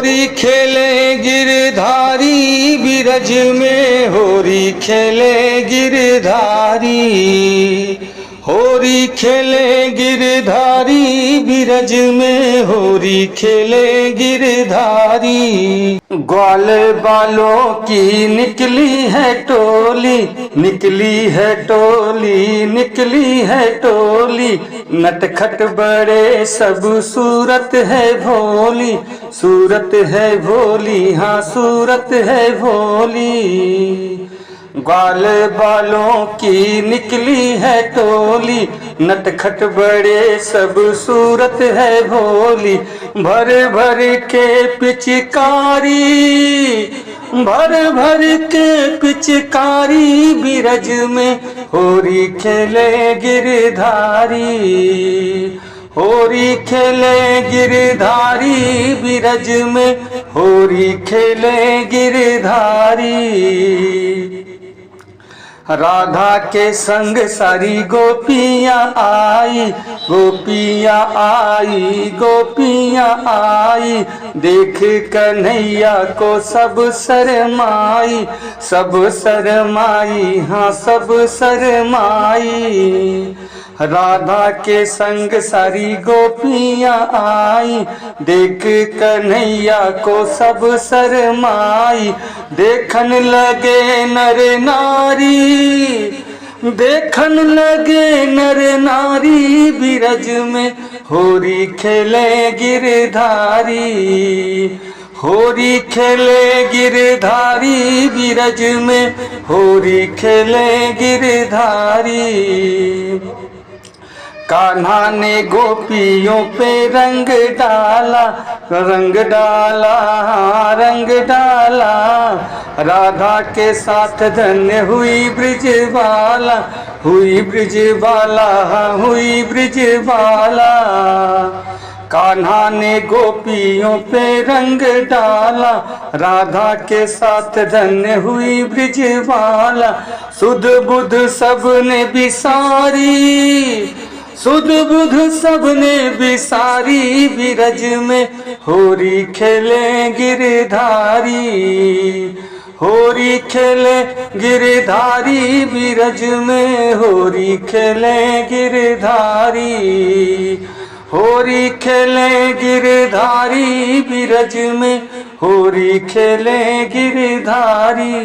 होरी खेले गिरधारी बिरज में, होरी खेले गिरधारी, होरी खेले गिरधारी बिरज में, होरी खेले गिरधारी। ग्वाल बालों की निकली है टोली, निकली है टोली, निकली है टोली, नटखट बड़े सब सूरत है भोली, सूरत है भोली, हाँ सूरत है भोली। ग्वाल बालों की निकली है टोली, नटखट बड़े सब सूरत है भोली। भर भर के पिचकारी, भर भर के पिचकारी बिरज में, होरी खेले गिरधारी, होरी खेले गिरधारी बिरज में, होरी खेले गिरधारी। राधा के संग सारी गोपियाँ आई, गोपियाँ आई, गोपियाँ आई, देख कन्हैया को सब शरमाई, सब शरमाई, हाँ सब शरमाई। राधा के संग सारी गोपियाँ आई, देख कन्हैया को सब शरमाई। देखन लगे नर नारी, देखन लगे नर नारी बिरज में, होरी खेले गिरधारी, होरी खेले गिरधारी बिरज में, होरी खेले गिरधारी। कान्हा ने गोपियों पे रंग डाला, रंग डाला, रंग डाला, राधा के साथ धन्य हुई ब्रिजबाला, हुई ब्रिजबाला, हुई ब्रिजबाला। कान्हा ने गोपियों पे रंग डाला, राधा के साथ धन्य हुई ब्रिजबाला। सुध बुध सबने बिसारी, सुध बुध सबने बिसारी बिरज में, होरी खेले गिरधारी, होरी खेले गिरधारी बिरज में, होरी खेले गिरधारी, होरी खेले गिरधारी बिरज में, होरी खेले गिरधारी।